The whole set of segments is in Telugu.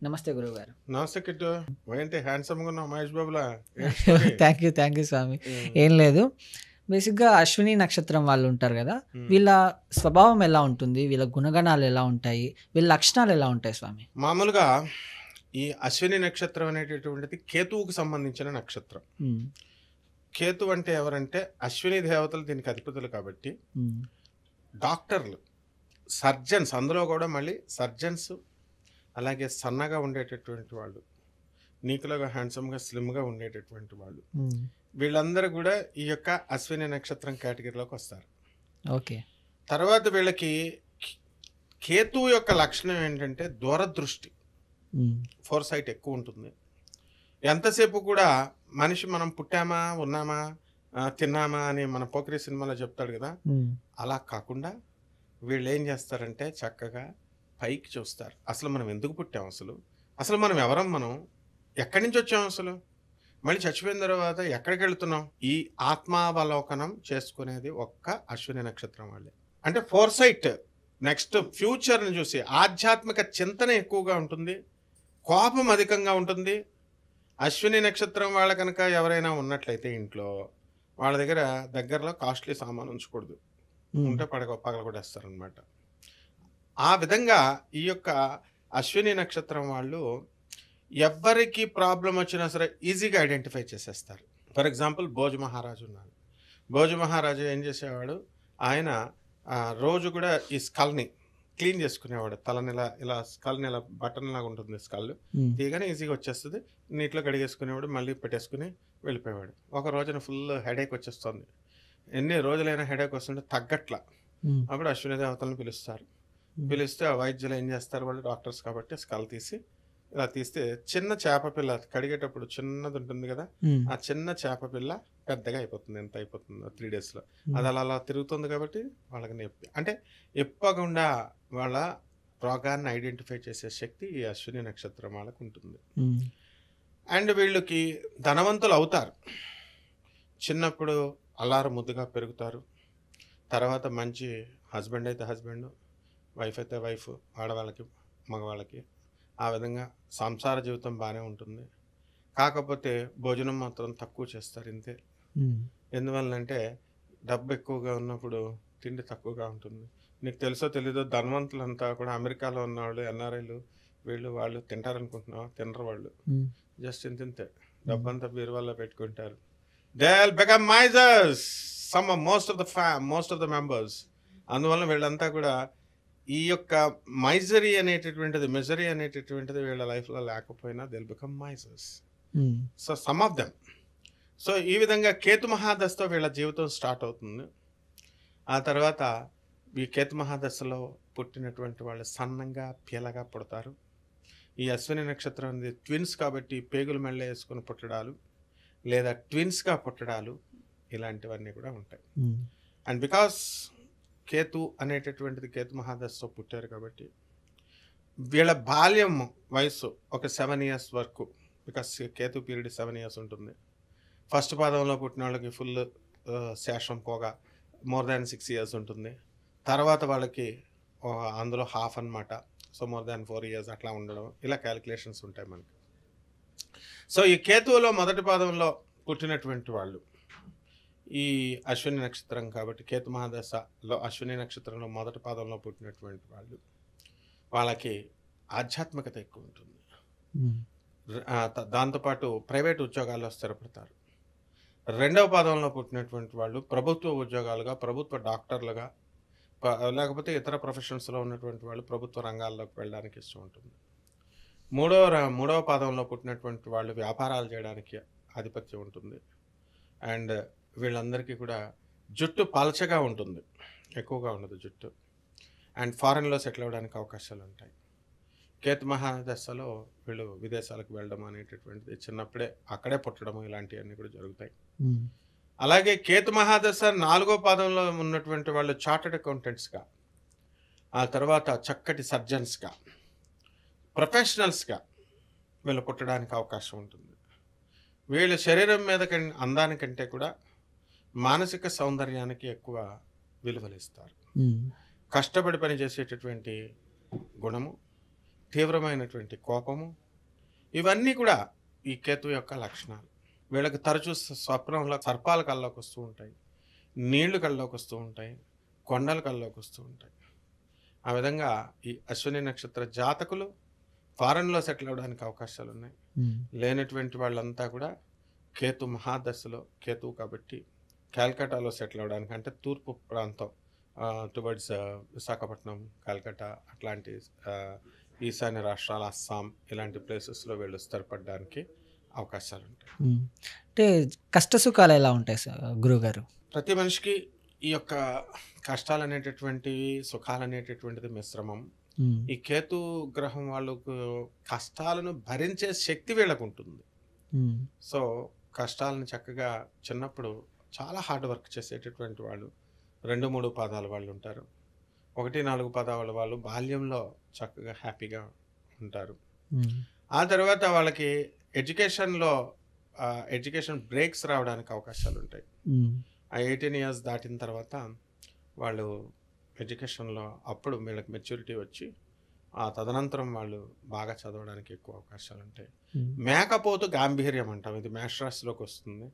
నమస్తే గురువుగారు. నమస్తే కిట్టు. ఏంటి హ్యాండ్సమ్‌గా ఉన్నావు మహేష్ బాబులా? ఏంటి స్టోరీ? థ్యాంక్ యూ స్వామి. హ్మ్. ఏం లేదు. బేసిక్‌గా అశ్విని నక్షత్రం వాళ్ళు ఉంటారు గదా! హ్మ్. వీళ్ళ స్వభావం ఎలా ఉంటుంది? వీళ్ళ గుణగణాలు ఎలా ఉంటాయి? వీళ్ళ లక్షణాలు ఎలా ఉంటాయి స్వామి? మామూలుగా ఈ అశ్విని నక్షత్రం అనేటటువంటిది కేతువుకు సంబంధించిన నక్షత్రం. హ్మ్. కేతు అంటే ఎవరంటే అశ్విని దేవతలు దీనికి అధిపతులు కాబట్టి హ్మ్. డాక్టర్లు, సర్జన్స్ అందులో కూడా మళ్ళీ సర్జన్స్ అలాగే సన్నగా ఉండేటటువంటి వాళ్ళు, నీకులాగా హ్యాండ్సమ్‌గా స్లిమ్‌గా ఉండేటటువంటి వాళ్ళు. హ్మ్. వీళ్ళందరూ కూడా ఈ యొక్క అశ్విని నక్షత్రం కేటగిరీలోకి వస్తారు. ఓకే. తర్వాత వీళ్ళకి కేతువు యొక్క లక్షణం ఏంటంటే దూరదృష్టి, హ్మ్. ఫోర్సైట్ ఎక్కువ ఉంటుంది. ఎంతసేపు కూడా మనిషి మనం పుట్టామా, ఉన్నామా, తిన్నామా అని మన పోకిరి సినిమాలో చెప్తాడు కదా, హ్మ్. అలా కాకుండా వీళ్ళు ఏం చేస్తారంటే చక్కగా పైకి చూస్తారు. అసలు మనం ఎందుకు పుట్టాం, అసలు మనం ఎవరం, మనం ఎక్కడి నుంచి వచ్చాం, అసలు మళ్ళీ చచ్చిపోయిన తర్వాత ఎక్కడికి వెళ్తున్నాం, ఈ ఆత్మావలోకనం చేసుకునేది ఒక్క అశ్విని నక్షత్రం వాళ్ళే. అంటే ఫోర్సైట్, నెక్స్ట్ ఫ్యూచర్ని చూసి ఆధ్యాత్మిక చింతన ఎక్కువగా ఉంటుంది, కోపం అధికంగా ఉంటుంది. అశ్విని నక్షత్రం వాళ్ళ కనుక ఎవరైనా ఉన్నట్లయితే ఇంట్లో వాళ్ళ దగ్గరలో కాస్ట్లీ సామాన్ ఉంచకూడదు, హ్మ్. ఉంటే పగలగొట్టేస్తారనమాట. ఆ విధంగా ఈ యొక్క అశ్విని నక్షత్రం వాళ్ళు ఎవ్వరికి ప్రాబ్లం వచ్చినా సరే ఈజీగా ఐడెంటిఫై చేసేస్తారు. ఫర్ ఎగ్జాంపుల్ భోజ మహారాజు ఉన్నారు. భోజ మహారాజు ఏం చేసేవాడు, ఆయన రోజు కూడా ఈ స్కల్ని క్లీన్ చేసుకునేవాడు. తలని ఇలా స్కల్ని ఇలా బటన్లాగా ఉంటుంది, స్కల్ హ్మ్. తీయగానే ఈజీగా వచ్చేస్తుంది. నీటిలో కడిగేసుకునేవాడు, మళ్ళీ పెట్టేసుకుని వెళ్ళిపోయేవాడు. ఒక రోజున ఫుల్ హెడేక్ వచ్చేస్తుంది. ఎన్ని రోజులైనా హెడేక్ వస్తుంటే తగ్గట్ల. హ్మ్. అప్పుడు అశ్విని దేవతలను పిలుస్తారు. పిలిస్తే ఆ వైద్యులు ఏం చేస్తారు, వాళ్ళు డాక్టర్స్ కాబట్టి స్కల్ తీసి ఇలా తీస్తే చిన్న చేప పిల్ల కడిగేటప్పుడు చిన్నది ఉంటుంది కదా, హ్మ్. ఆ చిన్న చేప పిల్ల పెద్దగా అయిపోతుంది. ఎంత అయిపోతుందో 3 డేస్లో హ్మ్. అది అలా తిరుగుతుంది కాబట్టి వాళ్ళకి నొప్పి. అంటే ఎప్పకుండా వాళ్ళ రోగాన్ని ఐడెంటిఫై చేసే శక్తి ఈ అశ్విని నక్షత్రం వాళ్ళకు ఉంటుంది. హ్మ్. అండ్ వీళ్ళకి ధనవంతులు అవుతారు. చిన్నప్పుడు అల్లారు ముద్దుగా పెరుగుతారు. తర్వాత మంచి హస్బెండ్ అయితే హస్బెండ్, వైఫ్ అయితే వైఫ్, ఆడవాళ్ళకి మగవాళ్ళకి ఆ విధంగా సంసార జీవితం బాగానే ఉంటుంది. కాకపోతే భోజనం మాత్రం తక్కువ చేస్తారు, ఇంతే. హ్మ్. ఎందువల్లంటే డబ్బు ఎక్కువగా ఉన్నప్పుడు తిండి తక్కువగా ఉంటుంది. నీకు తెలుసో తెలీదో ధనవంతులంతా కూడా అమెరికాలో ఉన్నవాళ్ళు, ఎన్ఆర్ఐలు, వీళ్ళు వాళ్ళు తింటారనుకుంటున్నావా? తినరు వాళ్ళు. హ్మ్. జస్ట్ ఇంతే డబ్బంతా బీరువాలో పెట్టుకుంటారు. They will become misers, most of the members. అందువల్ల వీళ్ళంతా కూడా ఈ యొక్క మిజరీ అనేటటువంటిది వీళ్ళ లైఫ్లో లేకపోయినా they will become misers. Hmm. So some of them. So ఈ విధంగా కేతు మహాదశతో వీళ్ళ జీవితం స్టార్ట్ అవుతుంది. ఆ తర్వాత ఈ కేతు మహాదశలో పుట్టినటువంటి వాళ్ళు సన్నంగా పీలగా పుడతారు. ఈ అశ్విని నక్షత్రం అనేది ట్విన్స్ కాబట్టి పేగులు మెళ్ళ వేసుకుని పుట్టడాలు లేదా ట్విన్స్గా పుట్టడాలు ఇలాంటివన్నీ కూడా ఉంటాయి. హ్మ్. అండ్ బికాస్ కేతు అనేటటువంటిది కేతు మహాదశతో పుట్టారు కాబట్టి వీళ్ళ బాల్యం వయసు ఒక 7 years వరకు, బికాస్ కేతు పీరియడ్ 7 years ఉంటుంది. ఫస్ట్ పాదంలో పుట్టిన వాళ్ళకి ఫుల్ శేషం పోగా మోర్ దాన్ 6 years ఉంటుంది. తర్వాత వాళ్ళకి అందులో హాఫ్ అన్నమాట. సో మోర్ దాన్ 4 years అట్లా ఉండడం, ఇలా క్యాలిక్యులేషన్స్ ఉంటాయి మనకి. సో ఈ కేతువులో మొదటి పాదంలో పుట్టినటువంటి వాళ్ళు ఈ అశ్విని నక్షత్రం కాబట్టి కేతు మహాదశలో అశ్విని నక్షత్రంలో మొదటి పాదంలో పుట్టినటువంటి వాళ్ళు వాళ్ళకి ఆధ్యాత్మికత ఎక్కువ ఉంటుంది. హ్మ్. దాంతోపాటు ప్రైవేట్ ఉద్యోగాల్లో స్థిరపడతారు. రెండవ పాదంలో పుట్టినటువంటి వాళ్ళు ప్రభుత్వ ఉద్యోగాలుగా, ప్రభుత్వ డాక్టర్లుగా, లేకపోతే ఇతర ప్రొఫెషన్స్లో ఉన్నటువంటి వాళ్ళు ప్రభుత్వ రంగాల్లోకి వెళ్ళడానికి ఇష్టం ఉంటుంది. మూడవ పాదంలో పుట్టినటువంటి వాళ్ళు వ్యాపారాలు చేయడానికి ఆధిపత్యం ఉంటుంది. అండ్ వీళ్ళందరికీ కూడా జుట్టు పలచగా ఉంటుంది, ఎక్కువగా ఉండదు జుట్టు. అండ్ ఫారెన్లో సెటిల్ అవ్వడానికి అవకాశాలు ఉంటాయి. కేతు మహాదశలో వీళ్ళు విదేశాలకు వెళ్ళడం అనేటటువంటిది, చిన్నప్పుడే అక్కడే పుట్టడం, ఇలాంటివన్నీ కూడా జరుగుతాయి. హ్మ్. అలాగే కేతు మహాదశ 4వ పాదంలో ఉన్నటువంటి వాళ్ళు చార్టర్డ్ అకౌంటెంట్స్గా, ఆ తర్వాత చక్కటి సర్జన్స్గా, ప్రొఫెషనల్స్గా వీళ్ళు పుట్టడానికి అవకాశం ఉంటుంది. వీళ్ళ శరీరం మీద అందానికంటే కూడా మానసిక సౌందర్యానికి ఎక్కువ విలువలిస్తారు. హ్మ్. కష్టపడి పని చేసేటటువంటి గుణము, తీవ్రమైనటువంటి కోపము, ఇవన్నీ కూడా ఈ కేతు యొక్క లక్షణాలు. వీళ్ళకి తరచూ స్వప్నంలో సర్పాలు కల్లోకి వస్తూ ఉంటాయి, నీళ్లు కల్లోకి వస్తూ ఉంటాయి, కొండలు కల్లోకి వస్తూ ఉంటాయి. ఆ విధంగా ఈ అశ్విని నక్షత్ర జాతకులు ఫారెన్లో సెటిల్ అవ్వడానికి అవకాశాలు ఉన్నాయి. లేనటువంటి వాళ్ళంతా కూడా కేతు మహాదశలో, కేతువు కాబట్టి కాల్కటాలో సెటిల్ అవ్వడానికి, అంటే తూర్పు ప్రాంతం టువర్డ్స్ విశాఖపట్నం, కాల్కటా అట్లాంటి ఈశాన్య రాష్ట్రాలు, అస్సాం ఇలాంటి ప్లేసెస్లో వీళ్ళు స్థిరపడడానికి అవకాశాలు ఉంటాయి. అంటే కష్టసుఖాలు ఎలా ఉంటాయి సార్ గురుగారు? ప్రతి మనిషికి ఈ యొక్క కష్టాలు అనేటటువంటివి, సుఖాలు అనేటటువంటిది మిశ్రమం. ఈ కేతు గ్రహం వాళ్ళకు కష్టాలను భరించే శక్తి వీళ్ళకు ఉంటుంది. సో కష్టాలను చక్కగా చిన్నప్పుడు చాలా హార్డ్ వర్క్ చేసేటటువంటి వాళ్ళు 2-3 పాదాల వాళ్ళు ఉంటారు. 1-4 పాదాల వాళ్ళు బాల్యంలో చక్కగా హ్యాపీగా ఉంటారు. ఆ తర్వాత వాళ్ళకి ఎడ్యుకేషన్ బ్రేక్స్ రావడానికి అవకాశాలు ఉంటాయి. ఆ 18 years దాటిన తర్వాత వాళ్ళు ఎడ్యుకేషన్లో అప్పుడు వీళ్ళకి మెచ్యూరిటీ వచ్చి ఆ తదనంతరం వాళ్ళు బాగా చదవడానికి ఎక్కువ అవకాశాలు ఉంటాయి. మేకపోతు గాంభీర్యం అంటాం, ఇది మేష రాశిలోకి వస్తుంది.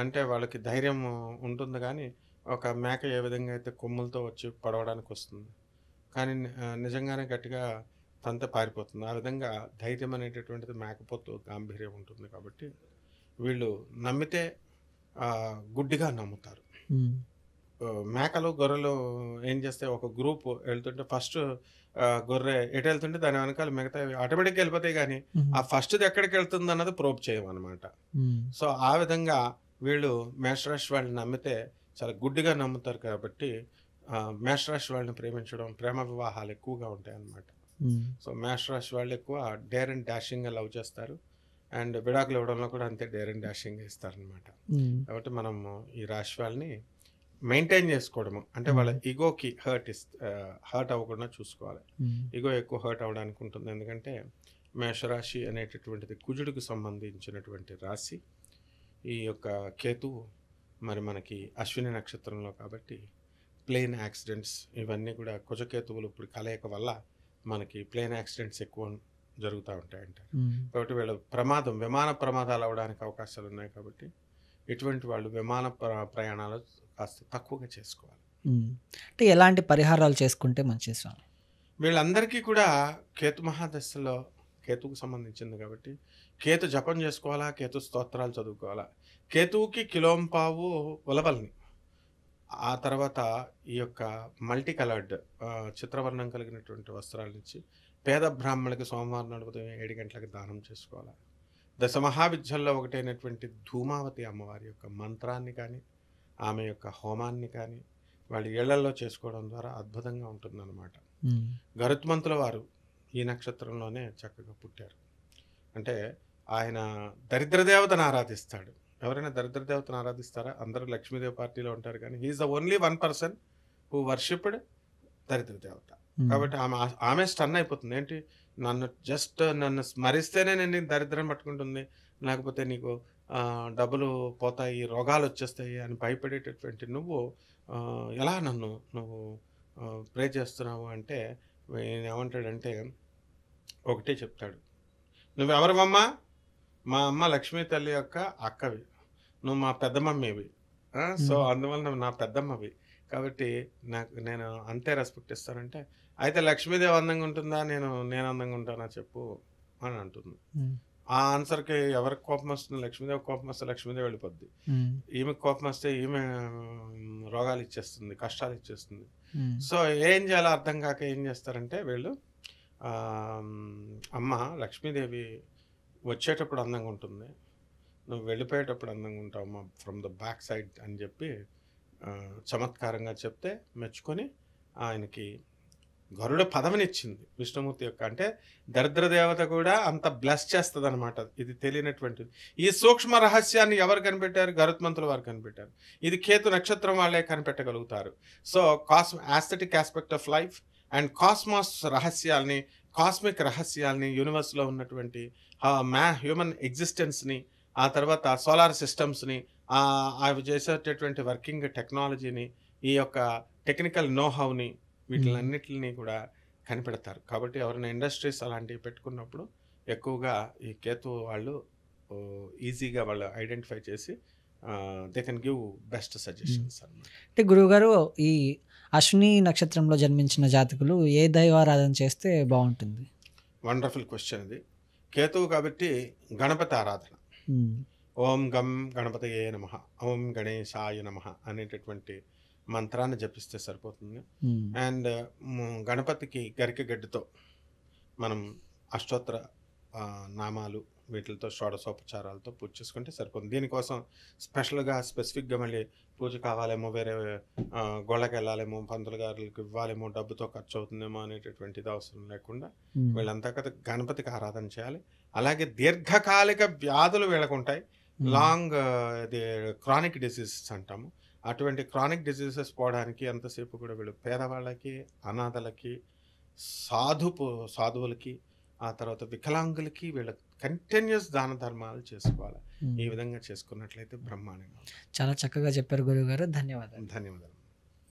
అంటే వాళ్ళకి ధైర్యం ఉంటుంది, కానీ ఒక మేక ఏ విధంగా అయితే కొమ్ములతో వచ్చి పడవడానికి వస్తుంది, కానీ నిజంగానే గట్టిగా తంతే పారిపోతుంది. ఆ విధంగా ధైర్యం అనేటటువంటిది మేకపోతు గాంభీర్యం ఉంటుంది. కాబట్టి వీళ్ళు నమ్మితే గుడ్డిగా నమ్ముతారు. మేకలు, గొర్రెలు ఏం చేస్తే ఒక గ్రూప్ వెళ్తుంటే ఫస్ట్ గొర్రె ఎటు వెళ్తుంటే దాని వెనకాల మిగతా ఆటోమేటిక్గా వెళ్ళిపోతాయి, కానీ ఆ ఫస్ట్ది ఎక్కడికి వెళ్తుంది అన్నది ప్రోబ్ చేయమన్నమాట. సో ఆ విధంగా వీళ్ళు మేషరాశి వాళ్ళని నమ్మితే చాలా గుడ్డిగా నమ్ముతారు. కాబట్టి మేషరాశి వాళ్ళని ప్రేమించడం, ప్రేమ వివాహాలు ఎక్కువగా ఉంటాయి అన్నమాట. సో మేషరాశి వాళ్ళు ఎక్కువ డేర్ అండ్ డాషింగ్గా లవ్ చేస్తారు, అండ్ విడాకులు ఇవ్వడంలో కూడా అంతే డేర్ అండ్ డాషింగ్గా ఇస్తారనమాట. కాబట్టి మనము ఈ రాశి వాళ్ళని మెయింటైన్ చేసుకోవడము, అంటే వాళ్ళ ఈగోకి హర్ట్ అవ్వకుండా చూసుకోవాలి. ఈగో ఎక్కువ హర్ట్ అవ్వడానికి ఉంటుంది, ఎందుకంటే మేషరాశి అనేటటువంటిది కుజుడికి సంబంధించినటువంటి రాశి. ఈ యొక్క కేతువు మరి మనకి అశ్విని నక్షత్రంలో కాబట్టి ప్లేన్ యాక్సిడెంట్స్ ఇవన్నీ కూడా కుజకేతువులు ఇప్పుడు కలయిక వల్ల మనకి ప్లేన్ యాక్సిడెంట్స్ ఎక్కువ జరుగుతూ ఉంటాయంటారు. కాబట్టి వీళ్ళ విమాన ప్రమాదాలు అవ్వడానికి అవకాశాలు ఉన్నాయి. కాబట్టి ఇటువంటి వాళ్ళు విమాన ప్రయాణాలు కాస్త తక్కువగా చేసుకోవాలి. అంటే ఎలాంటి పరిహారాలు చేసుకుంటే మంచిది స్వామి? వీళ్ళందరికీ కూడా కేతు మహాదశలో కేతువుకు సంబంధించింది కాబట్టి కేతు జపం చేసుకోవాలా, కేతు స్తోత్రాలు చదువుకోవాలా. కేతువుకి కిలోంపావు ఉలవల్ని, ఆ తర్వాత ఈ యొక్క మల్టీ కలర్డ్ చిత్రవర్ణం కలిగినటువంటి వస్త్రాల నుంచి పేద బ్రాహ్మణులకి సోమవారం నాడు ఉదయం 7 గంటలకు దానం చేసుకోవాలి. దశమహావిద్యల్లో ఒకటైనటువంటి ధూమావతి అమ్మవారి యొక్క మంత్రాన్ని కానీ, ఆమె యొక్క హోమాన్ని కానీ వాళ్ళ ఇళ్లలో చేసుకోవడం ద్వారా అద్భుతంగా ఉంటుందన్నమాట. గరుత్మంతుల వారు ఈ నక్షత్రంలోనే చక్కగా పుట్టారు. అంటే ఆయన దరిద్ర దేవతను ఆరాధిస్తాడు. ఎవరైనా దరిద్ర దేవతను ఆరాధిస్తారా? అందరూ లక్ష్మీదేవి పార్టీలో ఉంటారు, కానీ he's the only 1 who worshipped దరిద్ర దేవత. కాబట్టి ఆమె స్టన్ అయిపోతుంది. ఏంటి, నన్ను స్మరిస్తేనే నేను దరిద్రం పట్టుకుంటుంది, లేకపోతే నీకు డబ్బులు పోతాయి, రోగాలు వచ్చేస్తాయి అని భయపడేటటువంటి నువ్వు ఎలా నువ్వు ప్రే చేస్తున్నావు అంటే ఏమంటాడంటే ఒకటే చెప్తాడు, నువ్వెవరమ్మా? మా అమ్మ లక్ష్మీ తల్లి యొక్క అక్కవి, నువ్వు మా పెద్దమ్మవి, సో అందువల్ల నా పెద్దమ్మవి, కాబట్టి నేను అంతే రెస్పెక్ట్ ఇస్తానంటే, అయితే లక్ష్మీదేవి అందంగా ఉంటుందా, నేను అందంగా ఉంటానా చెప్పు అని అంటుంది. ఆ ఆన్సర్కి ఎవరికి కోపం వస్తుంది? లక్ష్మీదేవి కోపం వస్తే లక్ష్మీదేవి వెళ్ళిపోద్ది, ఈమెకి కోపం వస్తే ఈమె రోగాలు ఇచ్చేస్తుంది, కష్టాలు ఇచ్చేస్తుంది. సో ఏం చేయాలో అర్థం కాక ఏం చేస్తారంటే వీళ్ళు, అమ్మ లక్ష్మీదేవి వచ్చేటప్పుడు అందంగా ఉంటుంది, నువ్వు వెళ్ళిపోయేటప్పుడు అందంగా ఉంటావు ఫ్రమ్ ద బ్యాక్ సైడ్ అని చెప్పి చమత్కారంగా చెప్తే మెచ్చుకొని ఆయనకి గరుడ పదవినిచ్చింది విష్ణుమూర్తి యొక్క. అంటే దరిద్ర దేవత కూడా అంత బ్లెస్ చేస్తుంది అనమాట. ఇది తెలియనటువంటిది. ఈ సూక్ష్మ రహస్యాన్ని ఎవరు కనిపెట్టారు? గరుత్మంతుల వారు కనిపెట్టారు. ఇది కేతు నక్షత్రం వాళ్ళే కనిపెట్టగలుగుతారు. So aesthetic aspect of life and cosmos రహస్యాల్ని, కాస్మిక్ రహస్యాల్ని, యూనివర్స్లో ఉన్నటువంటి హ్యూమన్ ఎగ్జిస్టెన్స్ని, ఆ తర్వాత సోలార్ సిస్టమ్స్ని, అవి చేసేటటువంటి వర్కింగ్ టెక్నాలజీని, ఈ యొక్క టెక్నికల్ నోహౌని, వీటిలన్నిటిని కూడా కనిపెడతారు. కాబట్టి ఎవరైనా ఇండస్ట్రీస్ అలాంటివి పెట్టుకున్నప్పుడు ఎక్కువగా ఈ కేతు వాళ్ళు ఈజీగా వాళ్ళు ఐడెంటిఫై చేసి they can give best suggestions అన్నమాట. అంటే గురువుగారు, ఈ అశ్విని నక్షత్రంలో జన్మించిన జాతకులు ఏ దైవారాధన చేస్తే బాగుంటుంది? వండర్ఫుల్ క్వశ్చన్ ఇది. కేతువు కాబట్టి గణపతి ఆరాధన. ఓం గం గణపతయే నమః, ఓం గణేశాయ నమః అనేటటువంటి మంత్రాన్ని జపిస్తే సరిపోతుంది. అండ్ గణపతికి గరిక గడ్డితో మనం అష్టోత్తర నామాలు వీటితో షోడశోపచారాలతో పూజ చేసుకుంటే సరిపోతుంది. దీనికోసం స్పెసిఫిక్గా మళ్ళీ పూజ కావాలేమో, వేరే గోళ్ళకి వెళ్ళాలేమో, పంతులు గారులకు ఇవ్వాలేమో, డబ్బుతో ఖర్చు అవుతుందేమో అనేటటువంటిది అవసరం లేకుండా వీళ్ళంతా కదా గణపతికి ఆరాధన చేయాలి. అలాగే దీర్ఘకాలిక వ్యాధులు వీళ్ళకు ఉంటాయి. లాంగ్ ఇది క్రానిక్ డిసీజెస్ అంటాము. అటువంటి క్రానిక్ డిసీజెస్ పోవడానికి ఎంతసేపు కూడా వీళ్ళు పేదవాళ్ళకి, అనాథలకి, సాధువులకి, ఆ తర్వాత వికలాంగులకి వీళ్ళ కంటిన్యూస్ దాన ధర్మాలు చేసుకోవాలి. ఈ విధంగా చేసుకున్నట్లయితే బ్రహ్మాండంగా. చాలా చక్కగా చెప్పారు గురువుగారు. ధన్యవాదాలు. ధన్యవాదాలు.